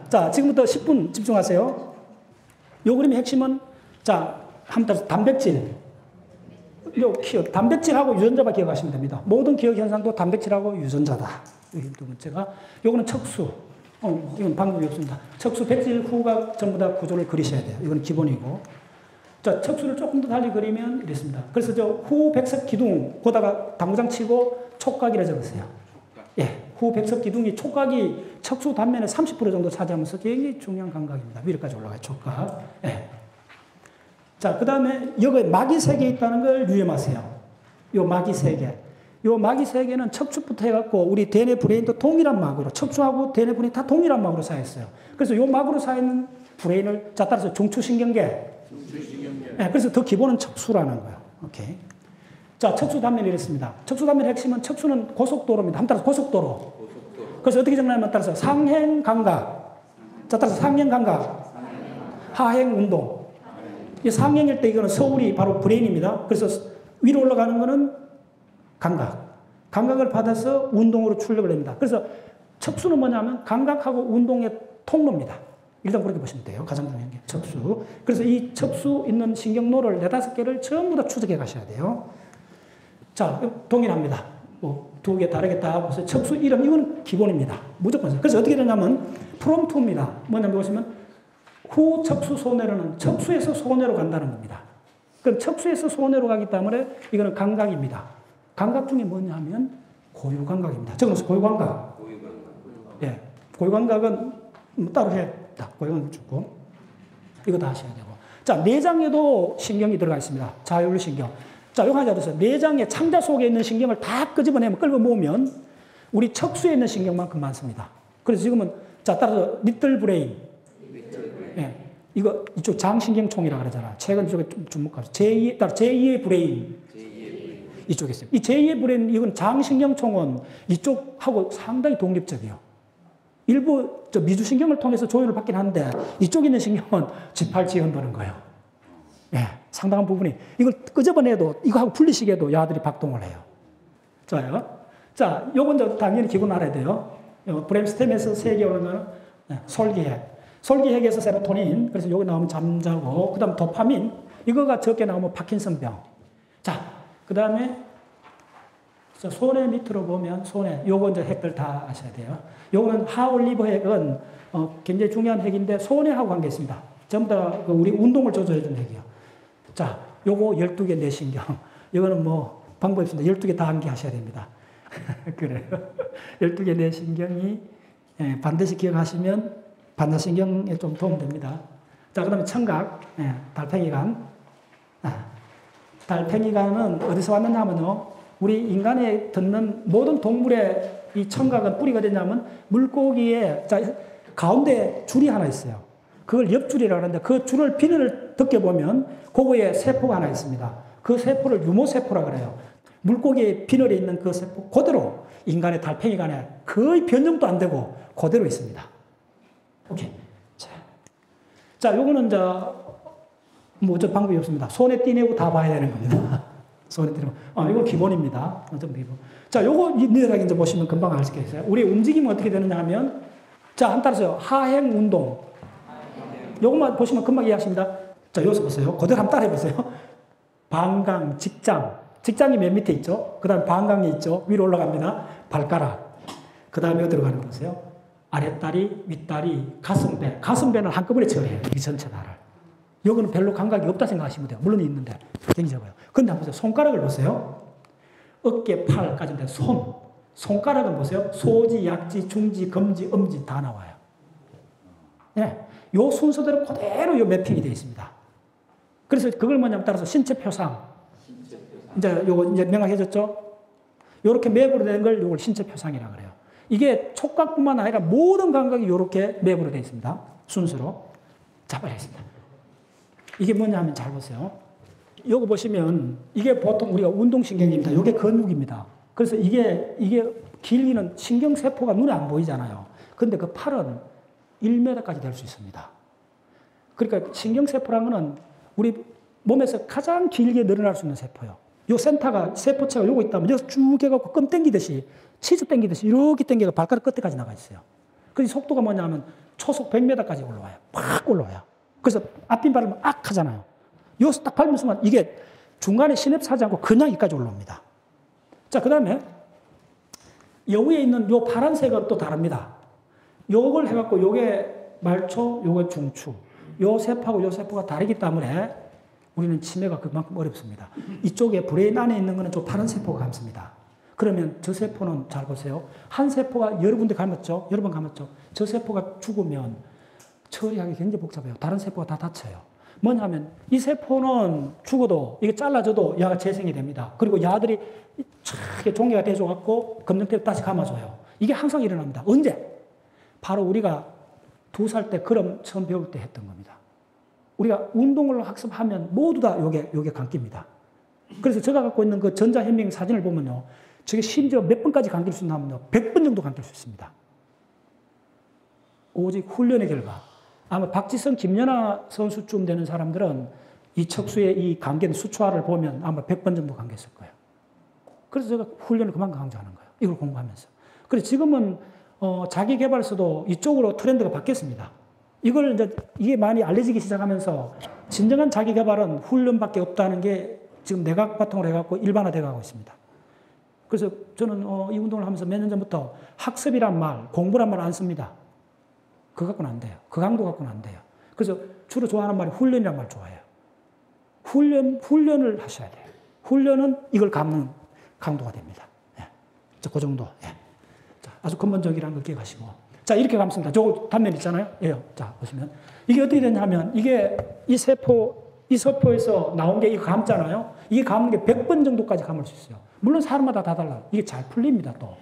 자, 지금부터 10분 집중하세요. 요 그림의 핵심은, 자, 한번 단백질. 단백질하고 유전자만 기억하시면 됩니다. 모든 기억 현상도 단백질하고 유전자다. 두 번째가, 요거는 척수. 이건 방법이 없습니다. 척수, 백질, 후각 전부 다 구조를 그리셔야 돼요. 이건 기본이고. 자, 척수를 조금 더 달리 그리면 이렇습니다. 그래서 저 후백석 기둥, 거다가 당구장 치고 촉각이라 적으세요. 예. 후백석 기둥이 촉각이 척수 단면의 30% 정도 차지하면서 굉장히 중요한 감각입니다. 위로까지 올라가요, 촉각. 예. 자, 그 다음에 여기 마기 세 개 있다는 걸 유념하세요. 요 마기 세 개. 요 마기 세 개는 척추부터 해갖고 우리 대뇌 브레인도 동일한 막으로, 척추하고 대뇌 브레인 다 동일한 막으로 쌓여있어요. 그래서 요 막으로 쌓여있는 브레인을, 자, 따라서 중추신경계. 예, 그래서 더 기본은 척수라는 거예요. 오케이. 자, 척수 단면이 이렇습니다. 척수 단면의 핵심은 척수는 고속도로입니다. 한번 따라서 고속도로. 그래서 어떻게 정리하면 따라서 상행 감각. 자, 따라서 상행 감각. 하행 운동. 이 상행일 때 이거는 서울이 바로 브레인입니다. 그래서 위로 올라가는 거는 감각. 감각을 받아서 운동으로 출력을 합니다. 그래서 척수는 뭐냐면 감각하고 운동의 통로입니다. 일단 그렇게 보시면 돼요. 가장 중요한 게 척수. 그래서 이 척수 있는 신경노를 4-5개를 전부 다 추적해 가셔야 돼요. 자, 동일합니다. 뭐, 2개 다르게 다 보세요. 척수 이름, 이건 기본입니다. 무조건. 그래서 어떻게 되냐면, 프롬프입니다. 뭐냐면 보시면, 후 척수 소뇌로는 척수에서 소뇌로 간다는 겁니다. 그럼 척수에서 소뇌로 가기 때문에 이거는 감각입니다. 감각 중에 뭐냐 하면, 고유감각입니다. 적어서 고유감각. 예. 고유감각은 따로 해. 고유감각 주고. 이거 다 하셔야 되고. 자, 내장에도 신경이 들어가 있습니다. 자율신경. 자, 이거 하나 보세요. 내장의 창자 속에 있는 신경을 다 끄집어내면, 끌고 모으면, 우리 척수에 있는 신경만큼 많습니다. 그래서 지금은, 자, 따라서, 리틀 브레인. 예. 이거, 이쪽 장신경총이라고 그러잖아. 최근 이쪽에 좀 주목하세요. 제2의 브레인. 이쪽에 있어요. 이 제2의 브레인, 이건 장신경총은 이쪽하고 상당히 독립적이에요. 일부, 미주신경을 통해서 조율을 받긴 하는데, 이쪽에 있는 신경은 지팔지 흔드는 거예요. 예, 상당한 부분이 이걸 끄집어내도 이거하고 분리시켜도 야들이 박동을 해요. 좋아요. 자, 요건 당연히 기본 알아야 돼요. 브레인스템에서 3개 오르면 솔기핵. 솔기핵에서 세로토닌. 그래서 여기 나오면 잠자고, 그다음 도파민. 이거가 적게 나오면 파킨슨병. 자, 그다음에 손해 밑으로 보면 손해. 요거 이제 핵들 다 아셔야 돼요. 요거는 하올리버 핵은 굉장히 중요한 핵인데 손해하고 관계 있습니다. 전부 다 우리 운동을 조절해주는 핵이에요. 자, 요거 12개 내신경. 이거는 뭐, 방법이 있습니다. 12개 다 암기하셔야 됩니다. 그래요. 12개 내신경이, 예, 반드시 기억하시면 반사신경에 좀 도움됩니다. 자, 그 다음에 청각, 예, 달팽이관. 달팽이관은 어디서 왔느냐 하면요, 우리 인간에 듣는 모든 동물의 이 청각은 뿌리가 되냐면 물고기에, 자, 가운데 줄이 하나 있어요. 그걸 옆줄이라고 하는데 그 줄을 비늘을 벗겨보면 그거에 세포가 하나 있습니다. 그 세포를 유모세포라고 그래요. 물고기의 비늘에 있는 그 세포 그대로 인간의 달팽이관에 거의 변형도 안 되고 그대로 있습니다. 오케이. 자, 요거는 뭐 저 방법이 없습니다. 손에 띄내고 다 봐야 되는 겁니다. 손에 띄내고. 이거 기본입니다. 자, 요거 니들하게 이제 보시면 금방 알 수 있어요. 우리 움직임은 어떻게 되느냐 하면, 자, 한 따라서요. 하행 운동. 요것만 보시면 금방 이해하십니다. 자, 여기서 보세요. 그대로 한번 따라해 보세요. 방광, 직장. 직장이 맨 밑에 있죠. 그 다음에 방광이 있죠. 위로 올라갑니다. 발가락. 그 다음에 들어가는 거 보세요. 아랫다리, 윗다리, 가슴배. 가슴배는 한꺼번에 처리해요. 이 전체 나를. 여기는 별로 감각이 없다 생각하시면 돼요. 물론 있는데. 굉장히 적어요. 근데 한번 보세요. 손가락을 보세요. 어깨, 팔까지인데 손. 손가락은 보세요. 소지, 약지, 중지, 검지, 엄지 다 나와요. 예. 요 순서대로 그대로 요 매핑이 되어 있습니다. 그래서 그걸 뭐냐면 따라서 신체 표상. 이제 요거 이제 명확해졌죠? 요렇게 맵으로 된 걸 요걸 신체 표상이라고 그래요. 이게 촉각뿐만 아니라 모든 감각이 요렇게 맵으로 되어 있습니다. 순서로. 잡아야 있습니다. 이게 뭐냐 하면 잘 보세요. 요거 보시면 이게 보통 우리가 운동신경입니다. 요게 근육입니다. 그래서 이게 길이는 신경세포가 눈에 안 보이잖아요. 근데 그 팔은 1m까지 될 수 있습니다. 그러니까 신경세포라는 것은 우리 몸에서 가장 길게 늘어날 수 있는 세포예요. 요 센터가, 세포체가 요거 있다면 여기서 쭉 해갖고 껌 땡기듯이, 치즈 땡기듯이 이렇게 땡겨가 발가락 끝에까지 나가 있어요. 그 속도가 뭐냐면 초속 100m까지 올라와요. 팍 올라와요. 그래서 앞핀 바르면 악 하잖아요. 여기서 딱 밟는 순간 이게 중간에 시냅스 하지 않고 그냥 여기까지 올라옵니다. 자, 그 다음에 여기에 있는 요 파란색은 또 다릅니다. 요걸 해갖고 요게 말초, 요게 중추. 요 세포하고 요 세포가 다르기 때문에 우리는 치매가 그만큼 어렵습니다. 이쪽에 브레인 안에 있는 거는 저 파란 세포가 감습니다. 그러면 저 세포는 잘 보세요. 한 세포가 여러 군데 감았죠? 여러 번 감았죠? 저 세포가 죽으면 처리하기 굉장히 복잡해요. 다른 세포가 다 다쳐요. 뭐냐면 이 세포는 죽어도 이게 잘라져도 야가 재생이 됩니다. 그리고 야들이 촥 종괴가 돼줘갖고 검정테이프 다시 감아줘요. 이게 항상 일어납니다. 언제? 바로 우리가 2살 때 그럼 처음 배울 때 했던 겁니다. 우리가 운동을 학습하면 모두 다 요게 감깁니다. 그래서 제가 갖고 있는 그 전자현미경 사진을 보면요. 저게 심지어 몇 번까지 감길 수 있냐면요. 100번 정도 감길 수 있습니다. 오직 훈련의 결과. 아마 박지성, 김연아 선수쯤 되는 사람들은 이 척수의 이 감기는 수초화를 보면 아마 100번 정도 감겼을 거예요. 그래서 제가 훈련을 그만큼 강조하는 거예요. 이걸 공부하면서. 그래서 지금은 자기 개발서도 이쪽으로 트렌드가 바뀌었습니다. 이걸 이제 이게 많이 알려지기 시작하면서 진정한 자기 개발은 훈련밖에 없다는 게 지금 내각 바탕으로 해갖고 일반화되어 가고 있습니다. 그래서 저는 이 운동을 하면서 몇 년 전부터 학습이란 말, 공부란 말 안 씁니다. 그거 갖고는 안 돼요. 그 강도 갖고는 안 돼요. 그래서 주로 좋아하는 말이 훈련이란 말 좋아해요. 훈련을 하셔야 돼요. 훈련은 이걸 감는 강도가 됩니다. 예. 자, 그 정도. 예. 자, 아주 근본적이라는 걸 기억하시고. 자, 이렇게 감습니다. 저 단면 있잖아요. 예. 자, 보시면. 이게 어떻게 되냐면, 이게 이 세포에서 나온 게 이거 감잖아요. 이게 감는 게 100번 정도까지 감을 수 있어요. 물론 사람마다 다 달라요. 이게 잘 풀립니다, 또.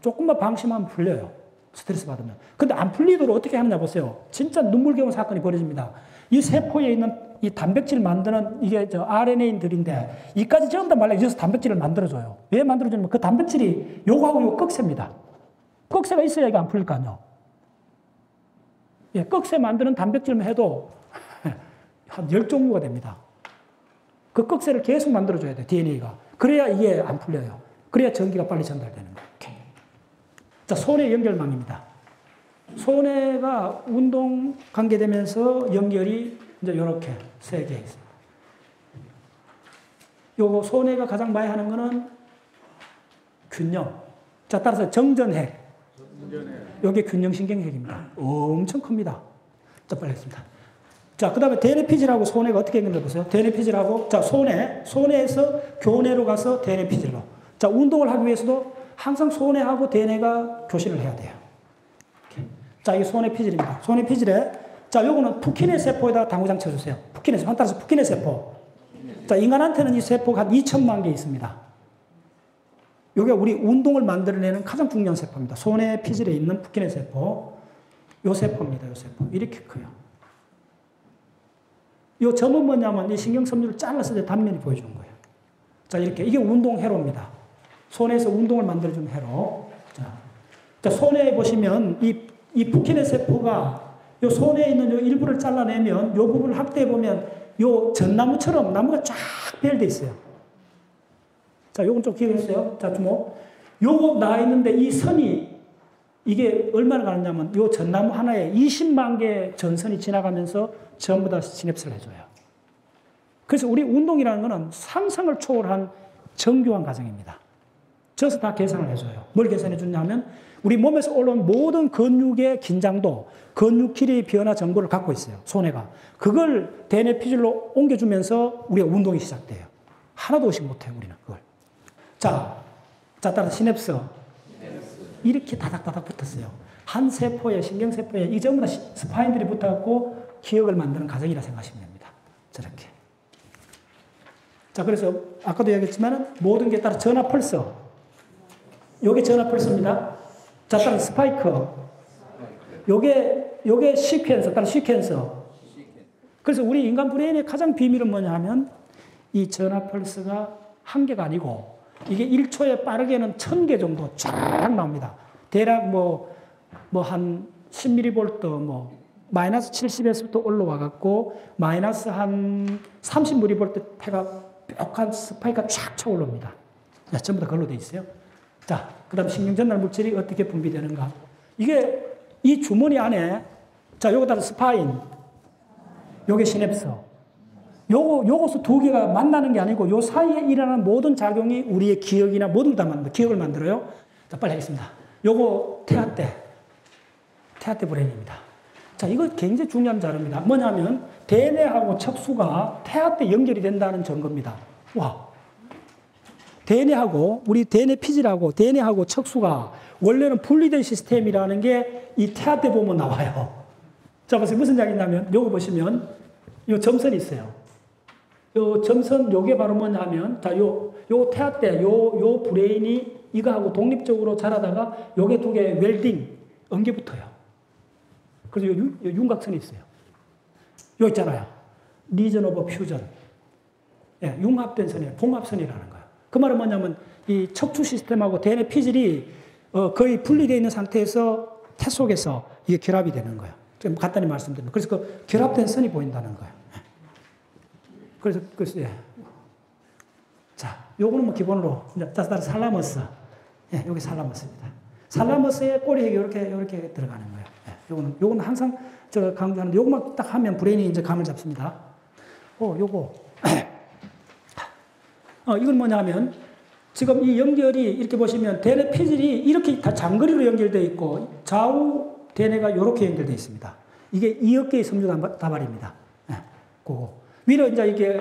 조금만 방심하면 풀려요. 스트레스 받으면. 근데 안 풀리도록 어떻게 하느냐 보세요. 진짜 눈물겨운 사건이 벌어집니다. 이 세포에 있는 이 단백질 만드는 이게 저 RNA들인데 이까지 전부 다 말라 이어서 단백질을 만들어줘요. 왜 만들어주냐면 그 단백질이 요거하고 요 꺽쇠입니다. 꺽쇠가 있어야 이게 안 풀릴 거 아니에요. 예, 꺽쇠 만드는 단백질만 해도 한 10종류가 됩니다. 그 꺽쇠를 계속 만들어줘야 돼요. DNA가. 그래야 이게 안 풀려요. 그래야 전기가 빨리 전달되는 거예요. 자, 손해 연결망입니다. 손해가 운동 관계되면서 연결이 이제 이렇게 3개 있습니다. 요거 손해가 가장 많이 하는 거는 균형. 자, 따라서 정전핵. 요게 균형신경핵입니다. 엄청 큽니다. 자, 빨리 하겠습니다. 자, 그 다음에 대뇌피질하고 손해가 어떻게 연결돼 보세요. 대뇌피질하고, 자, 손해에서 교내로 가서 대뇌피질로. 자, 운동을 하기 위해서도 항상 손해하고 대뇌가 교신을 해야 돼요. 이렇게. 자, 이게 손해피질입니다. 손해피질에, 자, 요거는 푸키네 세포에다가 당구장 쳐주세요. 푸키네 세포. 따라서 푸키네 세포. 자, 인간한테는 이 세포가 한 2천만 개 있습니다. 요게 우리 운동을 만들어내는 가장 중요한 세포입니다. 손해피질에 있는 푸키네 세포. 요 세포입니다. 요 세포. 이렇게 커요. 요 점은 뭐냐면 이 신경섬유를 잘라서 단면이 보여주는 거예요. 자, 이렇게. 이게 운동 회로입니다. 손에서 운동을 만들어주는 회로. 자, 손에 보시면 이 푸키네 세포가 요 손에 있는 요 일부를 잘라내면 요 부분을 확대해보면 요 전나무처럼 나무가 쫙 배열돼 있어요. 자, 요건 좀 기억해주세요. 자, 주목. 요거 나와 있는데 이 선이 이게 얼마나 가느냐면 요 전나무 하나에 20만 개의 전선이 지나가면서 전부 다 시냅스를 해줘요. 그래서 우리 운동이라는 거는 상상을 초월한 정교한 과정입니다. 저서 다 계산을 해줘요. 뭘 계산해 주냐면 우리 몸에서 올라온 모든 근육의 긴장도, 근육 길이의 변화 정보를 갖고 있어요. 손해가. 그걸 대뇌피질로 옮겨주면서 우리가 운동이 시작돼요. 하나도 의식 못해요, 우리는 그걸. 자, 따라서 시냅스. 이렇게 다닥다닥 붙었어요. 한 세포에, 신경세포에 이 전부 다 스파인들이 붙어갖고 기억을 만드는 과정이라 생각하시면 됩니다. 저렇게. 자, 그래서 아까도 얘기했지만 모든 게 따라 전화 펄스. 요게 전화 펄스입니다. 자, 따라 스파이크. 요게 시퀀서, 따라 시퀀서. 그래서 우리 인간 브레인의 가장 비밀은 뭐냐 하면 이 전화 펄스가 한 개가 아니고 이게 1초에 빠르게는 1000개 정도 쫙 나옵니다. 대략 한 10mV 마이너스 70에서부터 올라와 갖고 마이너스 한 30mV 패가 뾰족한 스파이크가 쫙 쳐 올라옵니다. 자, 전부 다 그걸로 돼 있어요. 자, 그 다음 신경전달 물질이 어떻게 분비되는가. 이게 이 주머니 안에 자, 요거 따라 스파인. 요게 시냅스. 요것도 두 개가 만나는 게 아니고 요 사이에 일어나는 모든 작용이 우리의 기억이나 모든 다 만듭니다. 기억을 만들어요. 자, 빨리 하겠습니다. 요거 태아떼 브레인입니다. 자, 이거 굉장히 중요한 자료입니다. 뭐냐면 대뇌하고 척수가 태아떼 연결이 된다는 증거입니다. 와. 대뇌하고 우리 대뇌 피질하고 대뇌하고 척수가 원래는 분리된 시스템이라는 게 이 태아떼 보면 나와요. 자, 보세요. 무슨 이야기냐면 요거 보시면 요 점선이 있어요. 요 점선 요게 바로 뭐냐면 자, 요 태아떼 요 브레인이 이거하고 독립적으로 자라다가 요게 두 개 웰딩 엉겨 붙어요. 그래서 요 윤곽선이 있어요. 요 있잖아요. 리전 오브 퓨전. 예, 융합된 선이에요. 봉합선이라는 거예요. 그 말은 뭐냐면 이 척추 시스템하고 대뇌 피질이 거의 분리되어 있는 상태에서 태 속에서 이게 결합이 되는 거예요. 좀 간단히 말씀드리면. 그래서 그 결합된 선이 보인다는 거예요. 그래서 예. 자, 요거는 뭐 기본으로 살라머스. 예, 여기 살라머스입니다. 살라머스의 꼬리에 이렇게 들어가는 거예요. 예, 요거는 항상 제가 강조하는데 요것만 딱 하면 브레인이 이제 감을 잡습니다. 요거. 이건 뭐냐면 지금 이 연결이 이렇게 보시면 대뇌 피질이 이렇게 다 장거리로 연결되어 있고 좌우 대뇌가 이렇게 연결되어 있습니다. 이게 2억 개의 섬유 다발입니다. 예, 그거. 위로 이제 이게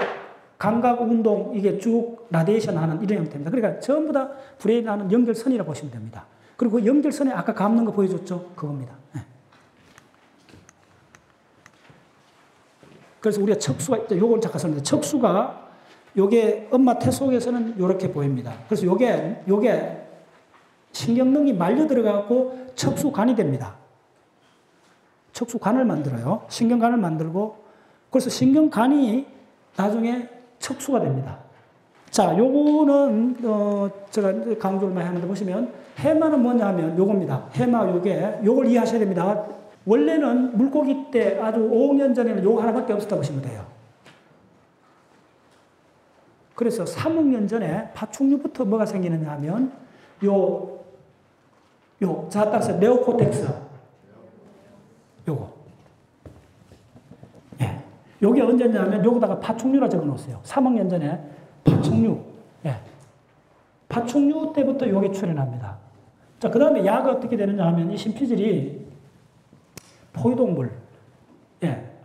감각 운동 이게 쭉 라디에이션 하는 이런 형태입니다. 그러니까 전부 다 브레인하는 연결선이라고 보시면 됩니다. 그리고 그 연결선에 아까 감는 거 보여줬죠? 그겁니다. 예. 그래서 우리가 척수가, 요걸 잠깐 설명드릴게요. 척수가 요게 엄마 태 속에서는 요렇게 보입니다. 그래서 요게 신경능이 말려 들어가고 척수관이 됩니다. 척수관을 만들어요. 신경관을 만들고 그래서 신경관이 나중에 척수가 됩니다. 자, 요거는 제가 강조를 많이 하는데 보시면 해마는 뭐냐 하면 요겁니다. 해마 요걸 이해하셔야 됩니다. 원래는 물고기 때 아주 5억 년 전에는 요거 하나밖에 없었다고 보시면 돼요. 그래서 3억 년 전에 파충류부터 뭐가 생기느냐 하면 자, 따라서 네오코텍스 요거. 예. 요게 언제냐면 요거다가 파충류라 적어 놓으세요. 3억 년 전에 파충류. 예. 파충류 때부터 요게 출현합니다. 자, 그 다음에 야가 어떻게 되느냐 하면 이 심피질이 포유동물. 예.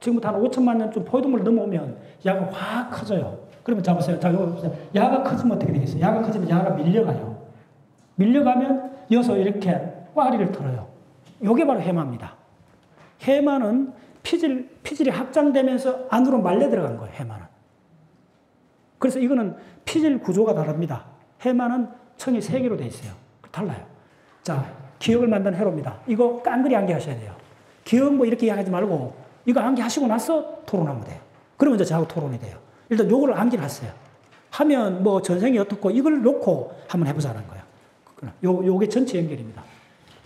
지금부터 한 5천만 년쯤 포유동물 넘어오면 야가 확 커져요. 그러면 잡으세요. 자, 요거 보세요. 야가 커지면 어떻게 되겠어요? 야가 커지면 야가 밀려가요. 밀려가면 여기서 이렇게 꽈리를 털어요. 요게 바로 해마입니다. 해마는 피질이 확장되면서 안으로 말려 들어간 거예요, 해마는. 그래서 이거는 피질 구조가 다릅니다. 해마는 층이 3개로 되어 있어요. 달라요. 자, 기억을 만드는 회로입니다. 이거 깡그리 암기하셔야 돼요. 기억 뭐 이렇게 이야기하지 말고 이거 암기하시고 나서 토론하면 돼요. 그러면 이제 저하고 토론이 돼요. 일단 요거를 암기를 하세요. 하면 뭐 전생이 어떻고 이걸 놓고 한번 해보자는 거예요. 요게 전체 연결입니다.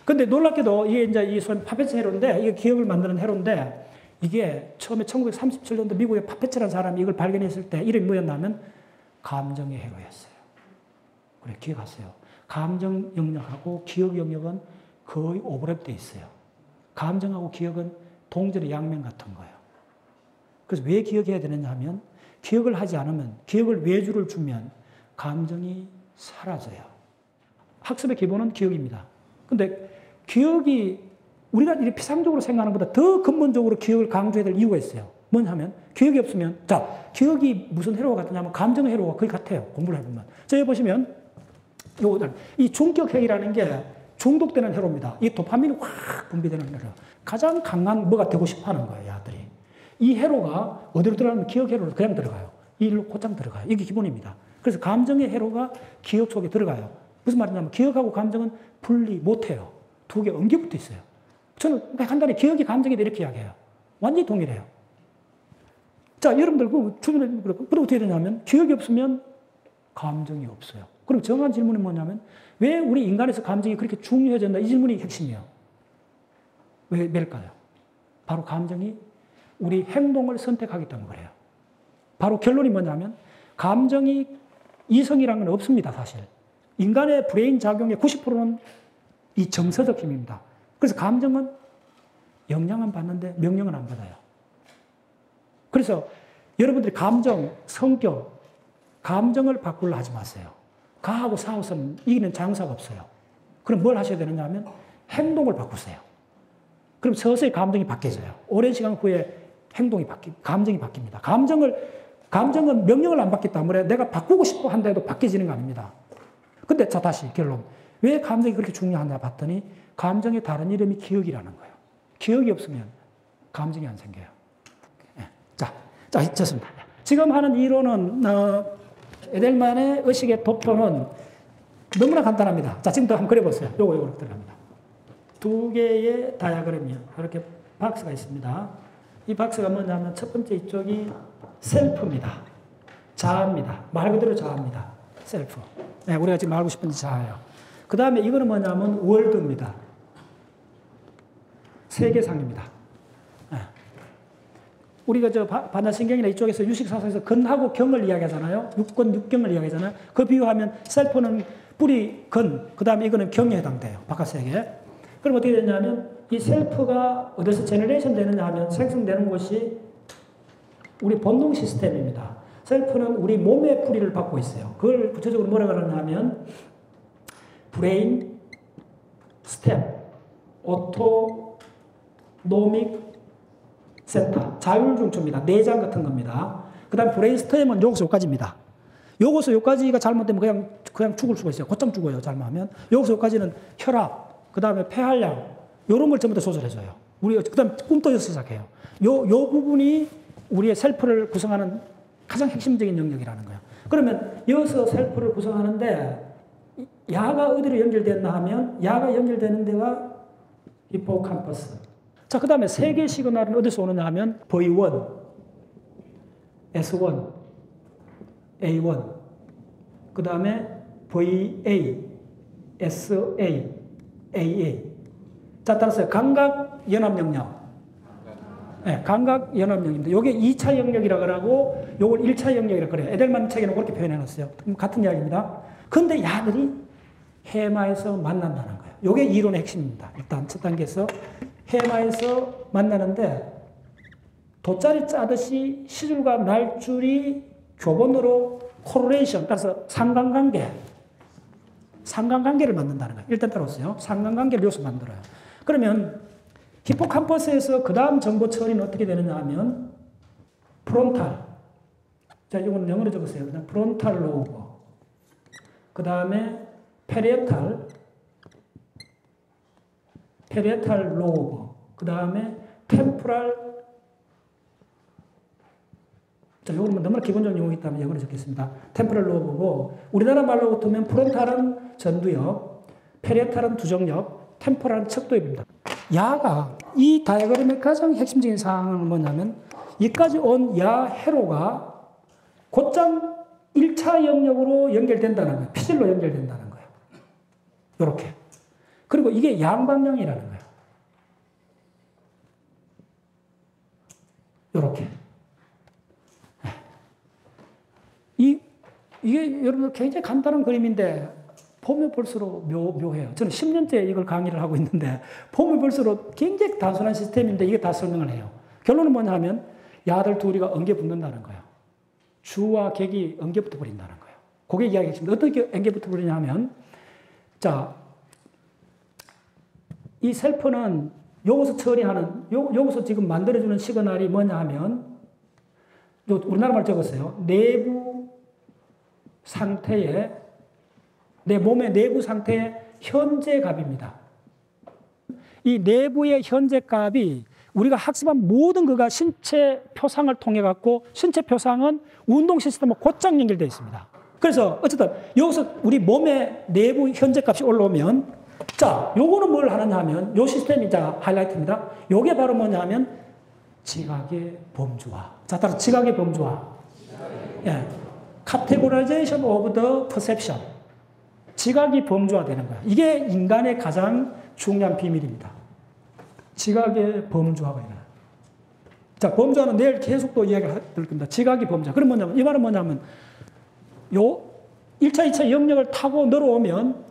근데 놀랍게도 이게 이제 이 파페츠 회로인데 이게 기억을 만드는 회로인데 이게 처음에 1937년도 미국의 파페츠라는 사람이 이걸 발견했을 때 이름이 뭐였냐면 감정의 회로였어요. 그래, 기억하세요. 감정 영역하고 기억 영역은 거의 오버랩되어 있어요. 감정하고 기억은 동전의 양면 같은 거예요. 그래서 왜 기억해야 되느냐 하면 기억을 하지 않으면, 기억을 외주를 주면 감정이 사라져요. 학습의 기본은 기억입니다. 근데 기억이 우리가 이렇게 피상적으로 생각하는 것보다 더 근본적으로 기억을 강조해야 될 이유가 있어요. 뭐냐 하면 기억이 없으면, 자, 기억이 무슨 회로가 같느냐면 감정의 회로가 거의 같아요. 공부를 해보면. 자, 여기 보시면 이 중격행위라는 게 중독되는 회로입니다. 이 도파민이 확 분비되는 회로. 가장 강한 뭐가 되고 싶어 하는 거예요, 야들이. 이 회로가 어디로 들어가면 기억 회로로 그냥 들어가요. 이 일로 곧장 들어가요. 이게 기본입니다. 그래서 감정의 회로가 기억 속에 들어가요. 무슨 말이냐면 기억하고 감정은 분리 못해요. 두 개 엉겨 붙어 있어요. 저는 간단히 기억이 감정이 이렇게 이야기해요. 완전히 동일해요. 자, 여러분들 그 주변에 그럼 어떻게 되냐면 기억이 없으면 감정이 없어요. 그럼 정확한 질문이 뭐냐면 왜 우리 인간에서 감정이 그렇게 중요해졌나? 이 질문이 핵심이에요. 왜일까요? 바로 감정이 우리 행동을 선택하기 때문에 그래요. 바로 결론이 뭐냐면 감정이 이성이라는 건 없습니다, 사실. 인간의 브레인 작용의 90%는 이 정서적 힘입니다. 그래서 감정은 영향은 받는데 명령은 안 받아요. 그래서 여러분들이 감정, 성격, 감정을 바꾸려 하지 마세요. 가하고 싸워서는 이기는 장사가 없어요. 그럼 뭘 하셔야 되느냐 하면 행동을 바꾸세요. 그럼 서서히 감정이 바뀌어져요. 오랜 시간 후에 감정이 바뀝니다. 감정은 명령을 안 받기 때문에 내가 바꾸고 싶어 한다 해도 바뀌어지는 거 아닙니다. 근데 자, 다시 결론. 왜 감정이 그렇게 중요하냐 봤더니 감정의 다른 이름이 기억이라는 거예요. 기억이 없으면 감정이 안 생겨요. 자, 좋습니다. 지금 하는 이론은, 에델만의 의식의 도표는 너무나 간단합니다. 자, 지금부터 한번 그려보세요. 요거 들어갑니다. 두 개의 다이아그램이요. 이렇게 박스가 있습니다. 이 박스가 뭐냐면 첫 번째 이쪽이 셀프입니다. 자아입니다. 말 그대로 자아입니다. 셀프. 네, 우리가 지금 알고 싶은 자아예요. 그 다음에 이거는 뭐냐면 월드입니다. 세계상입니다. 네. 우리가 반야신경이나 이쪽에서 유식사상에서 근하고 경을 이야기하잖아요. 육경을 이야기하잖아요. 그 비유하면 셀프는 뿌리 근, 그 다음에 이거는 경에 해당돼요. 바깥세계. 그럼 어떻게 되냐면 이 셀프가 어디서 제너레이션 되느냐 하면 생성되는 곳이 우리 본능 시스템입니다. 셀프는 우리 몸의 뿌리를 받고 있어요. 그걸 구체적으로 뭐라 그러냐 하면 브레인 스템, 오토노믹 센터, 자율중추입니다. 내장 같은 겁니다. 그 다음에 브레인 스템은 여기서 여기까지입니다. 여기서 여기까지가 잘못되면 그냥 죽을 수가 있어요. 곧장 죽어요. 잘못하면. 여기서 여기까지는 혈압, 그 다음에 폐활량, 이런 걸 전부 다 조절해줘요. 그 다음에 꿈도 여기서 시작해요. 요 부분이 우리의 셀프를 구성하는 가장 핵심적인 영역이라는 거예요. 그러면 여기서 셀프를 구성하는데 야가 어디로 연결됐나 하면 야가 연결되는 데가 히포캄퍼스. 자, 그 다음에 세계 시그널은 어디서 오느냐 하면 V1, S1, A1, 그 다음에 VA, SA, AA. 자, 따라서 감각연합영역. 네, 감각연합영역입니다. 이게 2차 영역이라고 하고, 요걸 1차 영역이라고 그래요. 에델만 책에는 그렇게 표현해 놨어요. 같은 이야기입니다. 근데 야들이 해마에서 만난다는 거예요. 요게 이론의 핵심입니다. 일단 첫 단계에서 해마에서 만나는데, 돗자리 짜듯이 시줄과 날줄이 교본으로 코레레이션, 따라서 상관관계를 만든다는 거예요. 일단 따라오세요. 상관관계를 여기서 만들어요. 그러면 히포캄퍼스에서 그 다음 정보 처리는 어떻게 되느냐 하면 프론탈. 자, 이거는 영어로 적으세요. 그냥 프론탈 로브. 그 다음에 페리에탈 로브. 그 다음에 템포랄. 자, 이거는 너무나 기본적인 용어이기 때문에 영어로 적겠습니다. 템포럴 로브고, 우리나라 말로 붙으면 프론탈은 전두엽, 페리에탈은 두정엽, 템포랄은 척도엽입니다. 야가 이 다이어그램의 가장 핵심적인 사항은 뭐냐면 여기까지 온 야 회로가 곧장 1차 영역으로 연결된다는 거예요. 피질로 연결된다는 거예요. 이렇게. 그리고 이게 양방향이라는 거예요. 이렇게. 이게 여러분들 굉장히 간단한 그림인데 보면 볼수록 묘해요. 저는 10년째 이걸 강의를 하고 있는데 보면 볼수록 굉장히 단순한 시스템인데 이게 다 설명을 해요. 결론은 뭐냐 하면 야들 둘이가 엉겨 붙는다는 거예요. 주와 객이 엉겨 붙어 버린다는 거예요. 그게 이야기했습니다. 어떻게 엉겨 붙어 버리냐 하면, 자, 이 셀프는 여기서 처리하는, 여기서 지금 만들어주는 시그널이 뭐냐 하면, 우리나라 말 적었어요. 내부 상태의, 내 몸의 내부 상태의 현재 값입니다. 이 내부의 현재 값이 우리가 학습한 모든 거가 신체 표상을 통해 갖고, 신체 표상은 운동 시스템과 곧장 연결되어 있습니다. 그래서 어쨌든 여기서 우리 몸의 내부 현재 값이 올라오면, 자, 요거는 뭘 하느냐 하면, 요 시스템이 자 하이라이트입니다. 요게 바로 뭐냐 하면 지각의 범주화. 자, 따라서 지각의 범주화. 예. Categorization of the perception. 지각이 범주화되는 거예요. 이게 인간의 가장 중요한 비밀입니다. 지각의 범주화가 일어나요. 자, 범주화는 내일 계속 또 이야기를 들 겁니다. 지각이 범주화. 그럼 뭐냐면, 이 말은 뭐냐면, 요 1차, 2차 영역을 타고 늘어오면,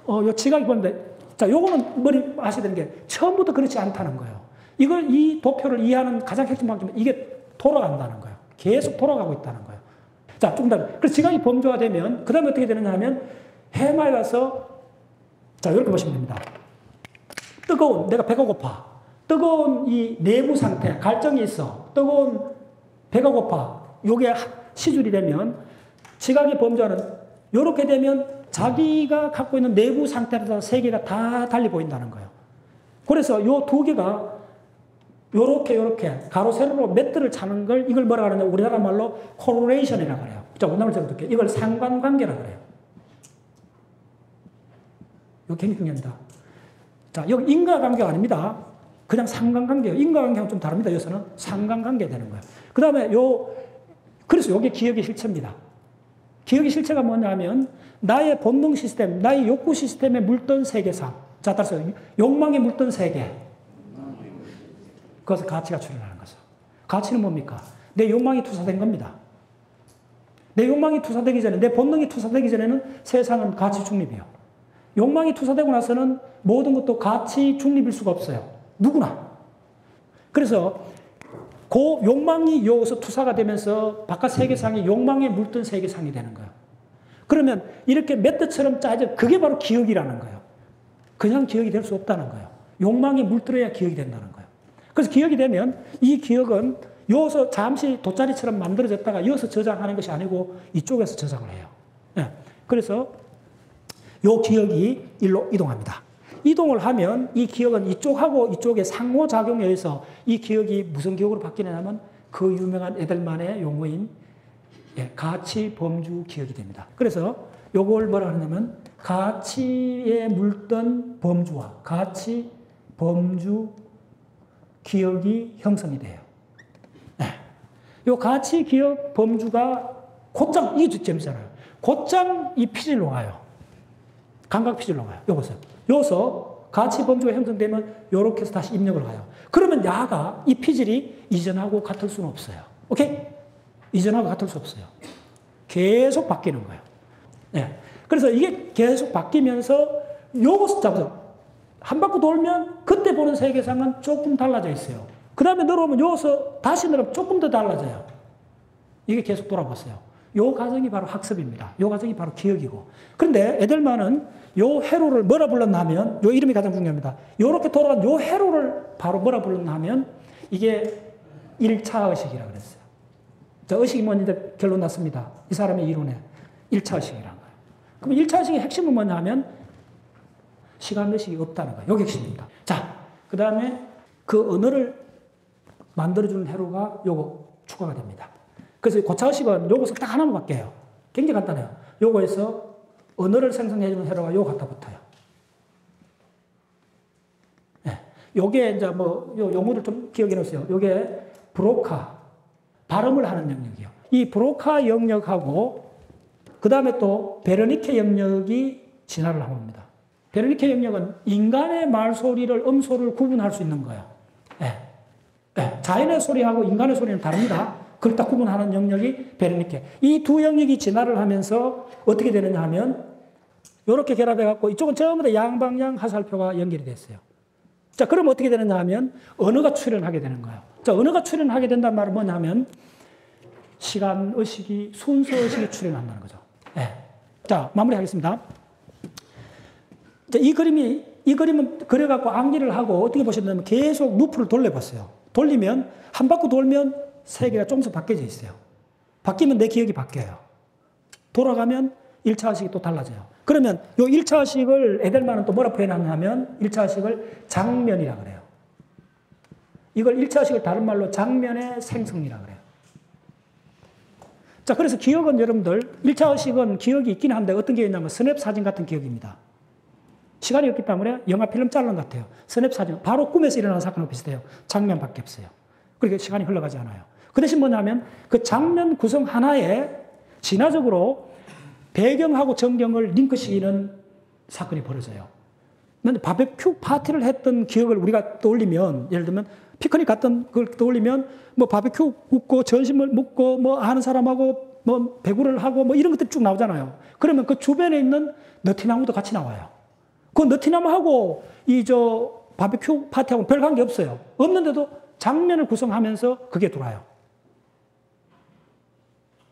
요 지각이 범주화. 자, 요거는 머리 아셔야 되는 게 처음부터 그렇지 않다는 거예요. 이 도표를 이해하는 가장 핵심 방법은 이게 돌아간다는 거예요. 계속 돌아가고 있다는 거예요. 자, 조금 더. 그래서 지각이 범주화되면, 그 다음에 어떻게 되느냐 하면, 해마에 가서, 자, 이렇게 보시면 됩니다. 내가 배가 고파. 뜨거운 이 내부 상태, 갈증이 있어. 뜨거운 배가 고파. 요게 시줄이 되면, 지각이 범주화는, 요렇게 되면, 자기가 갖고 있는 내부 상태에서 세 개가 다 달리 보인다는 거예요. 그래서 요 두 개가 요렇게 가로 세로로 매트를 차는 걸 이걸 뭐라 하느냐 우리나라 말로 correlation이라고 그래요. 자, 우리나라 제가 볼게요. 이걸 상관관계라고 그래요. 이거 굉장히 중요합니다. 자, 여기 인과관계가 아닙니다. 그냥 상관관계예요. 인과관계하고 좀 다릅니다. 여기서는 상관관계 되는 거예요. 그 다음에 그래서 이게 기억의 실체입니다. 기억의 실체가 뭐냐 하면 나의 본능 시스템, 나의 욕구 시스템에 물든 세계상. 자, 따라서 욕망에 물든 세계. 그것을 가치가 출현하는 거죠. 가치는 뭡니까? 내 욕망이 투사된 겁니다. 내 욕망이 투사되기 전에, 내 본능이 투사되기 전에는 세상은 가치 중립이에요. 욕망이 투사되고 나서는 모든 것도 가치 중립일 수가 없어요. 누구나. 그래서 그 욕망이 여기서 투사가 되면서 바깥 세계상이 욕망에 물든 세계상이 되는 거예요. 그러면 이렇게 매트처럼 짜져, 그게 바로 기억이라는 거예요. 그냥 기억이 될 수 없다는 거예요. 욕망에 물들어야 기억이 된다는 거예요. 그래서 기억이 되면 이 기억은 여기서 잠시 돗자리처럼 만들어졌다가 여기서 저장하는 것이 아니고 이쪽에서 저장을 해요. 네. 그래서 이 기억이 일로 이동합니다. 이동을 하면 이 기억은 이쪽하고 이쪽의 상호작용에 의해서 이 기억이 무슨 기억으로 바뀌냐면 그 유명한 에델만의 용어인 가치 범주 기억이 됩니다. 그래서 요걸 뭐라 하냐면 가치에 물든 범주와 가치 범주 기억이 형성이 돼요. 네. 요 가치 기억 범주가 곧장, 이게 재밌잖아요. 곧장 이 피질로 가요. 감각 피질로 가요. 여기서 가치 범주가 형성되면 요렇게 해서 다시 입력을 가요. 그러면 야가 이 피질이 이전하고 같을 수는 없어요. 오케이? 이전하고 같을 수 없어요. 계속 바뀌는 거예요. 네. 그래서 이게 계속 바뀌면서 요것을 잡아서 한 바퀴 돌면 그때 보는 세계상은 조금 달라져 있어요. 그 다음에 내려오면 여기서 다시 내려오면 조금 더 달라져요. 이게 계속 돌아봤어요. 요 과정이 바로 학습입니다. 요 과정이 바로 기억이고. 그런데 에델만은 요 회로를 뭐라 불렀나 하면, 요 이름이 가장 중요합니다. 요렇게 돌아간 요 회로를 바로 뭐라 불렀나 하면, 이게 1차 의식이라고 그랬어요. 자, 의식이 뭔지 결론 났습니다. 이 사람의 이론에 1차 의식이라는 거예요. 그럼 1차 의식의 핵심은 뭐냐 하면, 시간 의식이 없다는 거예요. 이게 핵심입니다. 자, 그 다음에 그 언어를 만들어주는 회로가 요거 추가가 됩니다. 그래서 고차 의식은 요것을 딱 하나만 바뀌어요. 굉장히 간단해요. 요거에서 언어를 생성해주는 회로가 요거 갖다 붙어요. 네. 요게 이제 요 용어를 좀 기억해 놓으세요. 요게 브로카, 발음을 하는 영역이요. 이 브로카 영역하고 그 다음에 또 베르니케 영역이 진화를 합니다. 베르니케 영역은 인간의 말소리를 음소리를 구분할 수 있는 거예요. 네. 네. 자연의 소리하고 인간의 소리는 다릅니다. 그걸 딱 구분하는 영역이 베르니케. 이 두 영역이 진화를 하면서 어떻게 되느냐 하면 이렇게 결합해갖고 이쪽은 전부 다 양방향 하살표가 연결이 됐어요. 자, 그럼 어떻게 되느냐 하면 언어가 출현하게 되는 거예요. 자, 언어가 출현하게 된다는 말은 뭐냐 하면 시간 의식이, 순서 의식이 출현한다는 거죠. 네. 자, 마무리하겠습니다. 자, 이 그림은 그려갖고 암기를 하고 어떻게 보셨냐면 계속 루프를 돌려봤어요. 돌리면, 한 바퀴 돌면 세계가 조금씩 바뀌어져 있어요. 바뀌면 내 기억이 바뀌어요. 돌아가면 1차 의식이 또 달라져요. 그러면 이 1차 의식을 에델만은 또 뭐라 표현하냐면 1차 의식을 장면이라고 그래요. 이걸 1차 의식을 다른 말로 장면의 생성이라고 그래요. 자, 그래서 기억은 여러분들, 1차 의식은 기억이 있긴 한데 어떤 기억이냐면 스냅 사진 같은 기억입니다. 시간이 없기 때문에 영화 필름 짤런 같아요. 스냅 사진. 바로 꿈에서 일어나는 사건과 비슷해요. 장면밖에 없어요. 그러니까 시간이 흘러가지 않아요. 그 대신 뭐냐면 그 장면 구성 하나에 진화적으로 배경하고 전경을 링크시키는 사건이 벌어져요. 근데 바베큐 파티를 했던 기억을 우리가 떠올리면, 예를 들면 피크닉 갔던 걸 떠올리면 뭐 바베큐 굽고 전심을 묻고 뭐 아는 사람하고 뭐 배구를 하고 뭐 이런 것들이 쭉 나오잖아요. 그러면 그 주변에 있는 너티나무도 같이 나와요. 그 너티나무하고 바비큐 파티하고는 별 관계 없어요. 없는데도 장면을 구성하면서 그게 돌아요.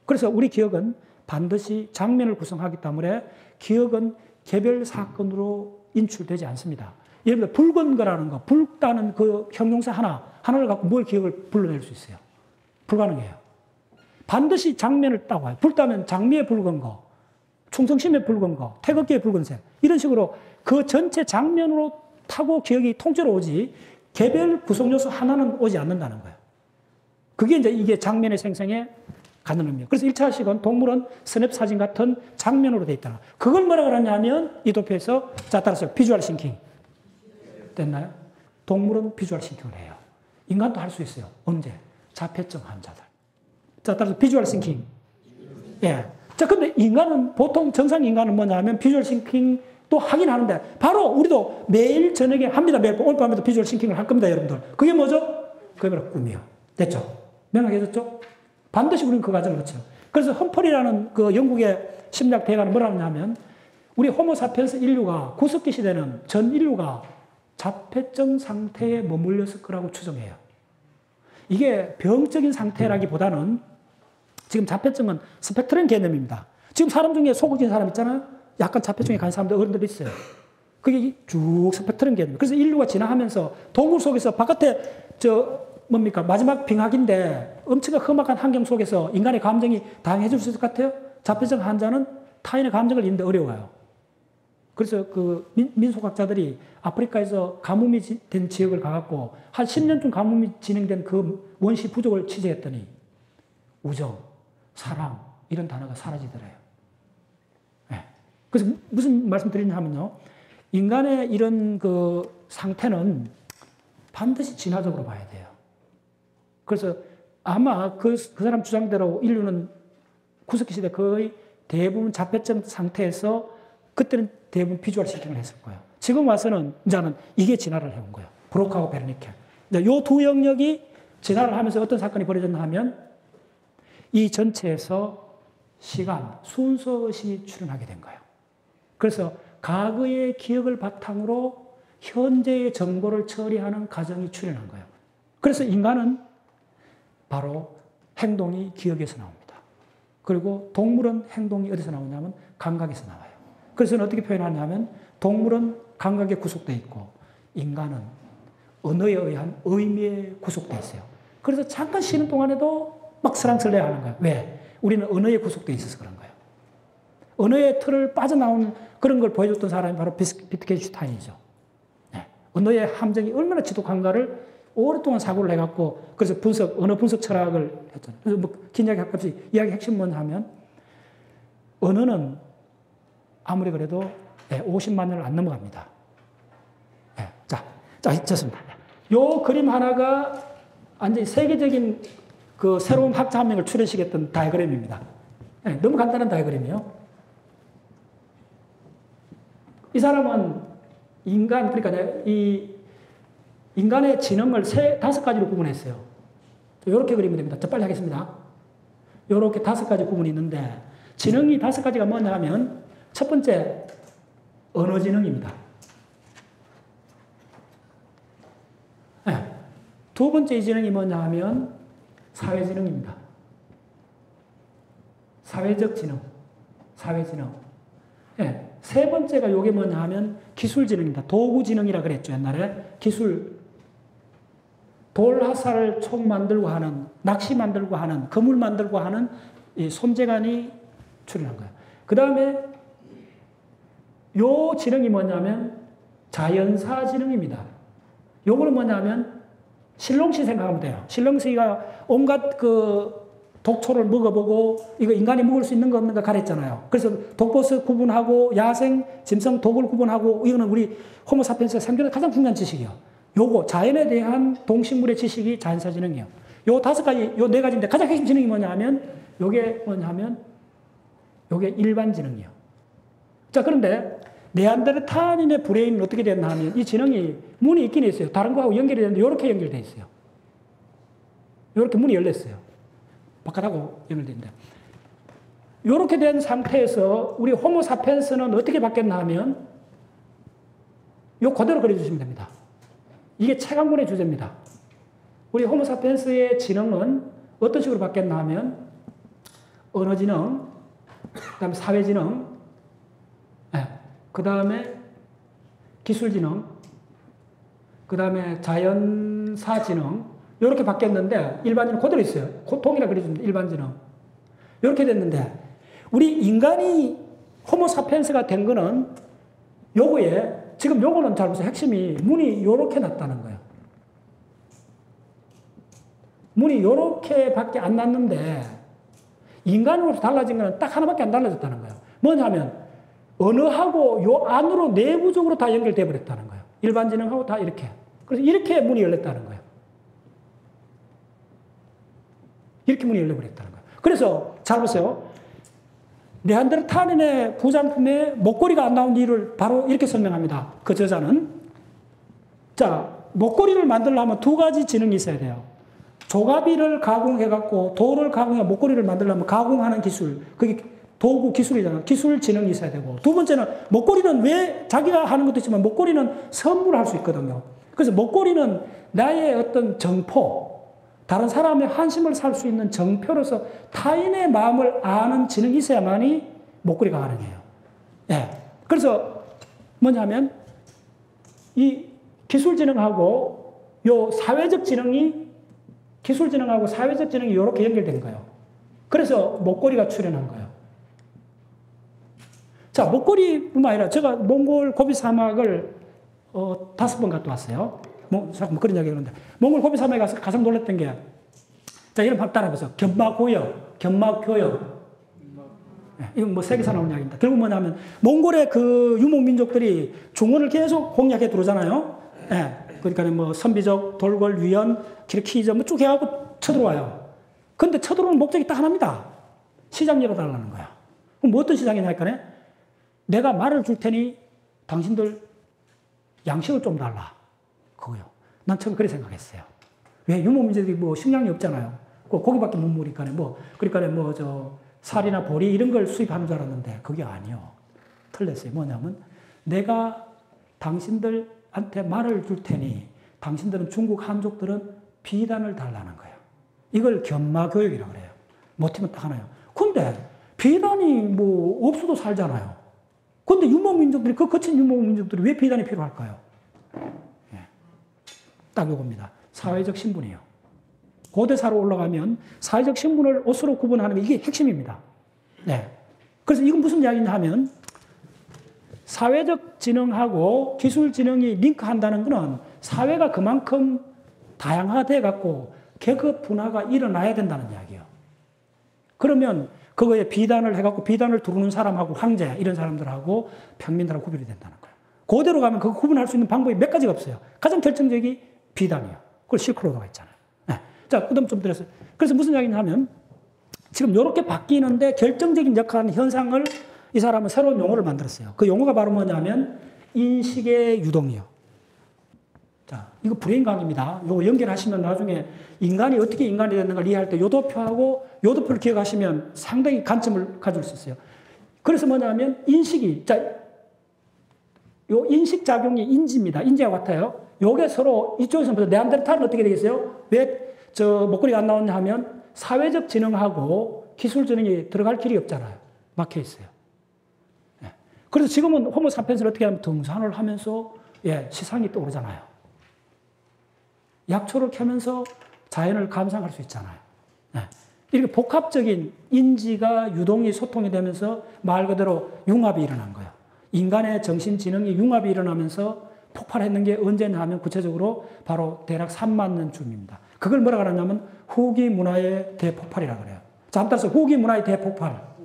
그래서 우리 기억은 반드시 장면을 구성하기 때문에 기억은 개별 사건으로 인출되지 않습니다. 예를 들어 붉은 거라는 거, 붉다는 그 형용사 하나를 갖고 뭘 기억을 불러낼 수 있어요? 불가능해요. 반드시 장면을 따고 와요. 붉다면 장미의 붉은 거, 충성심의 붉은 거, 태극기의 붉은색 이런 식으로 그 전체 장면으로 타고 기억이 통째로 오지 개별 구성 요소 하나는 오지 않는다는 거예요. 그게 이제 이게 장면의 생성에 갖는 의미예요. 그래서 1차 식은 동물은 스냅 사진 같은 장면으로 되어 있다. 그걸 뭐라 그러냐면 이 도표에서 자 따라서 비주얼 싱킹 됐나요? 동물은 비주얼 싱킹을 해요. 인간도 할 수 있어요. 언제? 자폐증 환자들. 자 따라서 비주얼 싱킹. 예. 자 근데 인간은 보통 정상 인간은 뭐냐면 비주얼 싱킹도 하긴 하는데 바로 우리도 매일 저녁에 합니다. 매일 오늘 밤에도 비주얼 싱킹을 할 겁니다, 여러분들. 그게 뭐죠? 그게 바로 꿈이요. 됐죠? 명확해졌죠? 반드시 우리는 그 과정을 거쳐요. 그래서 험퍼리라는 그 영국의 심리학 대가는 뭐라 하냐면 우리 호모사피엔스 인류가 구석기 시대는 전 인류가 자폐증 상태에 머물렀을 거라고 추정해요. 이게 병적인 상태라기보다는 지금 자폐증은 스펙트럼 개념입니다. 지금 사람 중에 소극적인 사람 있잖아요. 약간 자폐증에 관한 사람들 어른들이 있어요. 그게 쭉 스펙트럼 개념. 그래서 인류가 진화하면서 동물 속에서 바깥에 뭡니까? 마지막 빙하기인데 엄청난 험악한 환경 속에서 인간의 감정이 다양해질 수 있을 것 같아요? 자폐증 환자는 타인의 감정을 읽는데 어려워요. 그래서 그 민속학자들이 아프리카에서 가뭄이 된 지역을 가갖고 한 10년쯤 가뭄이 진행된 그 원시 부족을 취재했더니 우정, 사랑 이런 단어가 사라지더래요. 네. 그래서 무슨 말씀 드리냐 하면요. 인간의 이런 그 상태는 반드시 진화적으로 봐야 돼요. 그래서 아마 그 사람 주장대로 인류는 구석기 시대 거의 대부분 자폐증 상태에서 그때는 대부분 비주얼 싱킹을 했을 거예요. 지금 와서는 이제는 이게 진화를 해온 거예요. 브로크하고 베르니케. 이 두 영역이 진화를 하면서 어떤 사건이 벌어졌나 하면 이 전체에서 시간, 순서의식이 출현하게 된 거예요. 그래서 과거의 기억을 바탕으로 현재의 정보를 처리하는 과정이 출현한 거예요. 그래서 인간은 바로 행동이 기억에서 나옵니다. 그리고 동물은 행동이 어디서 나오냐면 감각에서 나와요. 그래서 어떻게 표현하냐면 동물은 감각에 구속되어 있고 인간은 언어에 의한 의미에 구속되어 있어요. 그래서 잠깐 쉬는 동안에도 막 설랑설레 하는 거예요. 왜? 우리는 언어에 구속되어 있어서 그런 거예요. 언어의 틀을 빠져나온 그런 걸 보여줬던 사람이 바로 비트겐슈타인이죠. 네. 언어의 함정이 얼마나 지독한가를 오랫동안 사고를 해갖고 그래서 언어 분석 철학을 했잖아요. 그래서 긴 이야기 할 것 없이 이야기 핵심 뭐냐 하면 언어는 아무리 그래도 50만 년을 안 넘어갑니다. 네. 자, 좋습니다. 요 그림 하나가 완전히 세계적인 그 새로운 학자 한 명을 출연시켰던 다이어그램입니다. 네. 너무 간단한 다이어그램이에요. 이 사람은 그러니까 이 인간의 지능을 5가지로 구분했어요. 이렇게 그리면 됩니다. 저 빨리 하겠습니다. 이렇게 5가지 구분이 있는데 지능이 5가지가 뭐냐 하면 첫 번째 언어 지능입니다. 네. 두 번째 지능이 뭐냐 하면 사회 지능입니다. 사회적 지능, 사회 지능. 네. 세 번째가 요게 뭐냐 하면 기술 지능입니다. 도구 지능이라 그랬죠. 옛날에 기술 돌화살을 총 만들고 하는, 낚시 만들고 하는, 그물 만들고 하는 이 손재간이 출현한 거예요. 그 다음에 요 지능이 뭐냐면 자연사 지능입니다. 요거는 뭐냐면 신롱시 생각하면 돼요. 신롱시가 온갖 그 독초를 먹어보고 이거 인간이 먹을 수 있는 거 없는 거 가렸잖아요. 그래서 독버섯 구분하고 야생, 짐승, 독을 구분하고 이거는 우리 호모사피엔스가 생존에 가장 중요한 지식이에요. 요거 자연에 대한 동식물의 지식이 자연사 지능이에요. 요 5가지, 요 4가지인데 가장 핵심 지능이 뭐냐 하면 요게 뭐냐 하면 요게 일반 지능이에요. 자, 그런데 네안데르탈인의 브레인은 어떻게 됐나 하면 이 지능이 문이 있긴 있어요. 다른 거하고 연결이 되는데 요렇게 연결되어 있어요. 요렇게 문이 열렸어요. 바깥하고 연결되는데. 요렇게 된 상태에서 우리 호모사피엔스는 어떻게 바뀌었나 하면 요 그대로 그려주시면 됩니다. 이게 최강문의 주제입니다. 우리 호모사피엔스의 지능은 어떤 식으로 바뀌었나 하면 언어지능, 그 다음에 사회지능, 그 다음에 기술지능, 그 다음에 자연사지능 이렇게 바뀌었는데 일반지능 그대로 있어요. 동이라 그려줍니다. 일반지능. 이렇게 됐는데 우리 인간이 호모사피엔스가 된 거는 요거에 지금 요거는 잘 보세요. 핵심이 문이 요렇게 났다는 거예요. 문이 요렇게밖에 안 났는데 인간으로서 달라진 거는 딱 하나밖에 안 달라졌다는 거예요. 뭐냐면 언어하고 요 안으로 내부적으로 다 연결돼 버렸다는 거예요. 일반지능하고 다 이렇게. 그래서 이렇게 문이 열렸다는 거예요. 이렇게 문이 열려버렸다는 거예요. 그래서 잘 보세요. 네안데르탈인의 부장품에 목걸이가 안 나온 이유를 바로 이렇게 설명합니다. 그 저자는. 자, 목걸이를 만들려면 두 가지 지능이 있어야 돼요. 조가비를 가공해갖고 돌을 가공해 목걸이를 만들려면 가공하는 기술. 그게 도구 기술이잖아요. 기술 지능이 있어야 되고. 두 번째는 목걸이는 왜 자기가 하는 것도 있지만 목걸이는 선물할 수 있거든요. 그래서 목걸이는 나의 어떤 정포, 다른 사람의 한심을 살 수 있는 정표로서 타인의 마음을 아는 지능이 있어야만이 목걸이가 가능해요. 예. 그래서 뭐냐면 이 기술지능하고 요 사회적 지능이 기술지능하고 사회적 지능이 이렇게 연결된 거예요. 그래서 목걸이가 출현한 거예요. 자, 목걸이뿐만 아니라 제가 몽골 고비 사막을 5번 갔다 왔어요. 자꾸 그런 이야기 하는데 몽골 고비 사막에 가서 가장 놀랐던 게 자, 이런 밥 따라해보세요. 견막고역, 견막교역. 이건 뭐 세계사 나온 이야기입니다. 결국 뭐냐면 몽골의 그 유목민족들이 중원을 계속 공략해 들어오잖아요. 예. 그러니까 뭐 선비족, 돌궐, 위연, 키르키즈 뭐 쭉 해갖고 쳐들어와요. 근데 쳐들어오는 목적이 딱 하나입니다. 시장 열어달라는 거야. 그럼 뭐 어떤 시장이냐 할까네? 내가 말을 줄 테니 당신들 양식을 좀 달라. 그거요. 난 처음에 그렇게 생각했어요. 왜? 유목민족들이 뭐 식량이 없잖아요. 고기밖에 못 먹으니까 살이나 보리 이런 걸 수입하는 줄 알았는데 그게 아니요. 틀렸어요. 뭐냐면 내가 당신들한테 말을 줄 테니 당신들은 중국 한족들은 비단을 달라는 거예요. 이걸 견마교육이라고 그래요. 모티브는 딱 하나요. 근데 비단이 뭐 없어도 살잖아요. 근데 유목민족들이 그 거친 유목민족들이 왜 비단이 필요할까요? 예. 딱 이겁니다. 사회적 신분이에요. 고대사로 올라가면 사회적 신분을 옷으로 구분하는 게 이게 핵심입니다. 네. 그래서 이건 무슨 이야기냐 하면 사회적 지능하고 기술 지능이 링크한다는 것은 사회가 그만큼 다양화돼 갖고 계급 분화가 일어나야 된다는 이야기예요. 그러면 그거에 비단을 해갖고 비단을 두르는 사람하고 황제 이런 사람들하고 평민들하고 구별이 된다는 거예요. 그대로 가면 그거 구분할 수 있는 방법이 몇 가지가 없어요. 가장 결정적이 비단이에요. 그걸 실크로드가 있잖아요. 네. 자, 그 다음 좀 드렸어요. 그래서 무슨 이야기냐 하면 지금 이렇게 바뀌는데 결정적인 역할하는 현상을 이 사람은 새로운 용어를 만들었어요. 그 용어가 바로 뭐냐면 인식의 유동이요. 자, 이거 브레인 강의입니다. 이거 연결하시면 나중에 인간이 어떻게 인간이 됐는가를 이해할 때 요도표하고 요도표를 기억하시면 상당히 관점을 가질 수 있어요. 그래서 뭐냐면 인식이, 자, 요 인식작용이 인지입니다. 인지와 같아요. 요게 서로 이쪽에서 네안데르탈은 어떻게 되겠어요? 왜 저 목걸이가 안 나오냐 하면 사회적 지능하고 기술 지능이 들어갈 길이 없잖아요. 막혀 있어요. 예. 그래서 지금은 호모사피엔스를 어떻게 하면 등산을 하면서 예, 시상이 떠오르잖아요. 약초를 켜면서 자연을 감상할 수 있잖아요. 예. 이렇게 복합적인 인지가 유동이 소통이 되면서 말 그대로 융합이 일어난 거예요. 인간의 정신지능이 융합이 일어나면서 폭발했는 게 언제냐 하면 구체적으로 바로 대략 3만 년쯤입니다. 그걸 뭐라 그러냐면 후기 문화의 대폭발이라고 그래요. 자, 한번 따라서 후기 문화의 대폭발.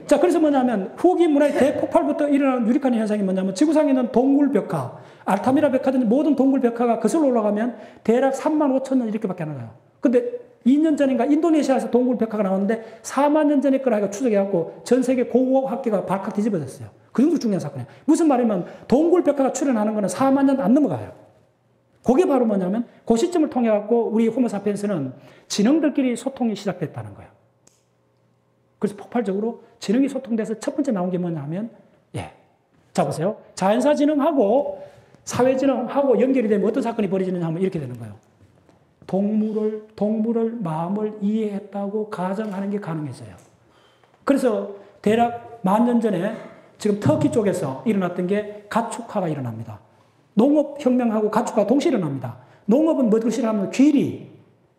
자, 그래서 뭐냐면 후기 문화의 대폭발부터 일어나는 유리칸의 현상이 뭐냐면 지구상에 있는 동굴벽화, 알타미라 벽화든지 모든 동굴벽화가 거슬러 올라가면 대략 3만 5천 년 이렇게밖에 안 나요. 근데 2년 전인가 인도네시아에서 동굴벽화가 나왔는데 4만 년 전에 거라 추적해갖고 전 세계 고고학계가 발칵 뒤집어졌어요. 그 정도 중요한 사건이에요. 무슨 말이면 동굴벽화가 출현하는 거는 4만 년 안 넘어가요. 그게 바로 뭐냐면 그 시점을 통해 갖고 우리 호모사피엔스는 지능들끼리 소통이 시작됐다는 거예요. 그래서 폭발적으로 지능이 소통돼서 첫 번째 나온 게 뭐냐면 예. 자 보세요. 자연사 지능하고 사회진흥하고 연결이 되면 어떤 사건이 벌어지느냐 하면 이렇게 되는 거예요. 동물을 마음을 이해했다고 가정하는 게 가능해져요. 그래서 대략 10,000년 전에 지금 터키 쪽에서 일어났던 게 가축화가 일어납니다. 농업혁명하고 가축화가 동시에 일어납니다. 농업은 뭐부터 시작하면 귀리,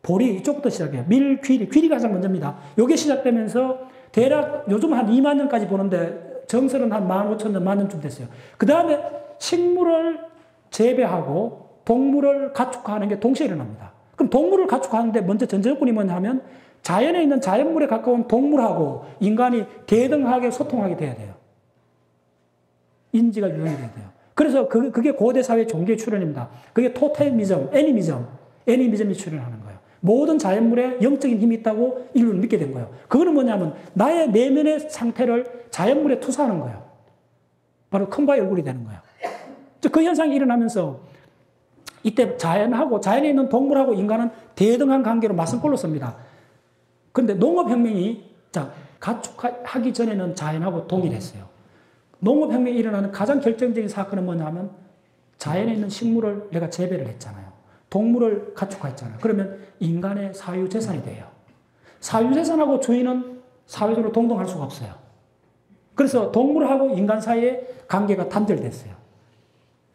보리 이쪽부터 시작해요. 밀, 귀리가 가장 먼저입니다. 이게 시작되면서 대략 요즘 한 20,000년까지 보는데 정설은 한 15,000년, 10,000년쯤 됐어요. 그 다음에 식물을 재배하고 동물을 가축화하는 게 동시에 일어납니다. 그럼 동물을 가축화하는데 먼저 전제조건이 뭐냐 하면 자연에 있는 자연물에 가까운 동물하고 인간이 대등하게 소통하게 돼야 돼요. 인지가 유형이 돼야 돼요. 그래서 그게 고대 사회 종교의 출현입니다. 그게 토테미즘, 애니미즘이 출현하는 거예요. 모든 자연물에 영적인 힘이 있다고 인류는 믿게 된 거예요. 그거는 뭐냐면 나의 내면의 상태를 자연물에 투사하는 거예요. 바로 컴바의 얼굴이 되는 거예요. 그 현상이 일어나면서 이때 자연에 있는 동물하고 인간은 대등한 관계로 맞선꼴로 씁니다. 그런데 농업혁명이 가축하기 전에는 자연하고 동일했어요. 농업혁명이 일어나는 가장 결정적인 사건은 뭐냐면 자연에 있는 식물을 내가 재배를 했잖아요. 동물을 가축화했잖아요. 그러면 인간의 사유재산이 돼요. 사유재산하고 주인은 사회적으로 동등할 수가 없어요. 그래서 동물하고 인간 사이의 관계가 단절됐어요.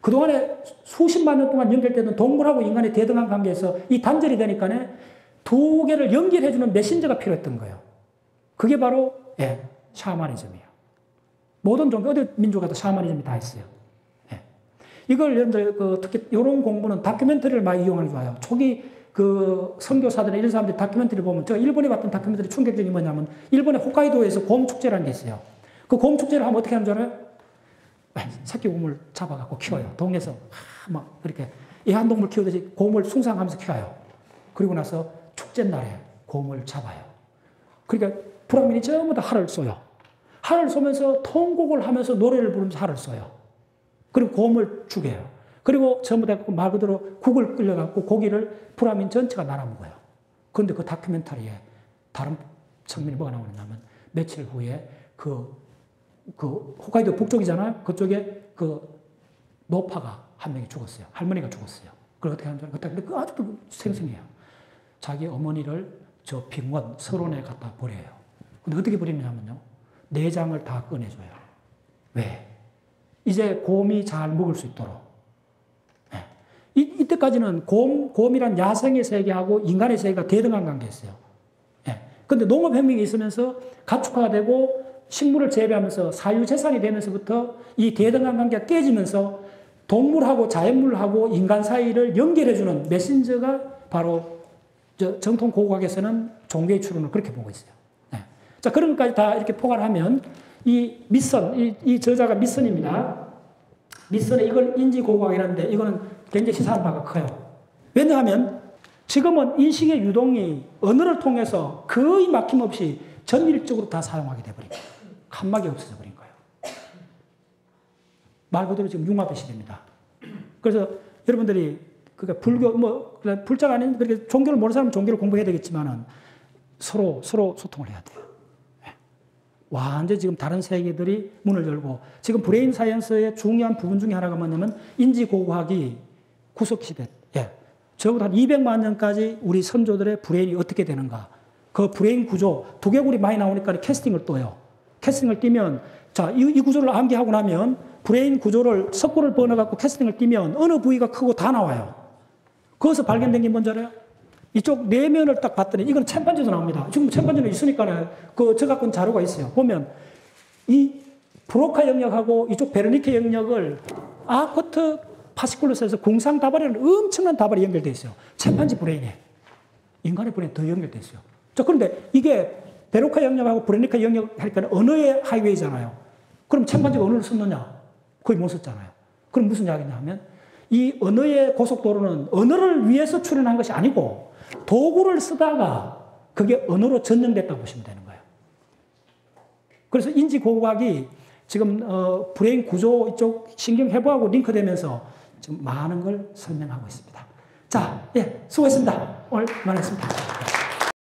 그동안에 수십만 년 동안 연결되던 동물하고 인간의 대등한 관계에서 이 단절이 되니까 두 개를 연결해주는 메신저가 필요했던 거예요. 그게 바로 샤머니즘이에요. 모든 종교, 어디 민족에도 샤머니즘이 다 있어요. 이걸 여러분들 특히 이런 공부는 다큐멘터리를 많이 이용하는 게 좋아요. 초기 선교사들이나 이런 사람들이 다큐멘터리를 보면 제가 일본에 봤던 다큐멘터리 충격적인 게 뭐냐면 일본의 홋카이도에서 곰 축제라는 게 있어요. 그 곰 축제를 하면 어떻게 하는 줄 알아요? 새끼 곰을 잡아갖고 키워요. 동네에서 막 그렇게 애완동물 키우듯이 곰을 숭상하면서 키워요. 그리고 나서 축제 날에 곰을 잡아요. 그러니까 브라민이 전부 다 활을 쏘요. 활을 쏘면서 통곡을 하면서 노래를 부르면서 활을 쏘요. 그리고 곰을 죽여요. 그리고 전부 다 말 그대로 국을 끓여갖고 고기를 브라민 전체가 날아먹어요. 그런데 그 다큐멘터리에 다른 측면이 뭐가 나오냐면 며칠 후에 홋카이도 북쪽이잖아요. 그쪽에 노파가 한 명이 죽었어요. 할머니가 죽었어요. 그걸 어떻게 하는 줄 알아요? 근데 아직도 생생해요. 자기 어머니를 저 빙원, 설원에 갖다 버려요. 근데 어떻게 버리냐면요. 내장을 다 꺼내줘요. 왜? 이제 곰이 잘 먹을 수 있도록. 이때까지는 곰이란 야생의 세계하고 인간의 세계가 대등한 관계였어요. 근데 농업혁명이 있으면서 가축화가 되고 식물을 재배하면서 사유재산이 되면서부터 이 대등한 관계가 깨지면서 동물하고 자연물하고 인간 사이를 연결해주는 메신저가 바로 정통 고고학에서는 종교의 출현을 그렇게 보고 있어요. 자, 그런 것까지 다 이렇게 포괄하면 이 미선, 이 저자가 미선입니다. 미선에 이걸 인지고고학이라는데 이거는 굉장히 시사하는 바가 커요. 왜냐하면 지금은 인식의 유동이 언어를 통해서 거의 막힘없이 전일적으로 다 사용하게 돼버린 거예요. 칸막이 없어져 버린 거예요. 말 그대로 지금 융합의 시대입니다. 그래서 여러분들이 그러니까 불교 불자가 아닌 그렇게 종교를 모르는 사람은 종교를 공부해야 되겠지만은 서로 소통을 해야 돼요. 완전히 지금 다른 세계들이 문을 열고 지금 브레인 사이언스의 중요한 부분 중에 하나가 뭐냐면 인지고고학이 구석시대 적어도 한 200만 년까지 우리 선조들의 브레인이 어떻게 되는가 그 브레인 구조 두개골이 많이 나오니까 캐스팅을 떠요. 캐스팅을 띄면 자, 이 구조를 암기하고 나면 브레인 구조를 석고를 번어갖고 캐스팅을 띄면 어느 부위가 크고 다 나와요. 거기서 발견된 게 뭔지 알아요? 이쪽 내면을 딱 봤더니 이건 챔판지도 나옵니다. 지금 챔판지는 있으니까 저 갖고 있는 자료가 있어요. 보면 이 브로카 영역하고 이쪽 베르니케 영역을 아코트 파시쿨러스에서 공상 다발이라는 엄청난 다발이 연결되어 있어요. 챔판지 브레인에. 인간의 브레인에 더 연결되어 있어요. 자, 그런데 이게 베로카 영역하고 브레니카 영역 하니까 언어의 하이웨이잖아요. 그럼 챔판지가 언어를 썼느냐? 거의 못 썼잖아요. 그럼 무슨 이야기냐 하면 이 언어의 고속도로는 언어를 위해서 출현한 것이 아니고 도구를 쓰다가 그게 언어로 전염됐다고 보시면 되는 거예요. 그래서 인지고고학이 지금 브레인 구조 이쪽 신경해부하고 링크되면서 지금 많은 걸 설명하고 있습니다. 자, 수고했습니다. 오늘 많았습니다.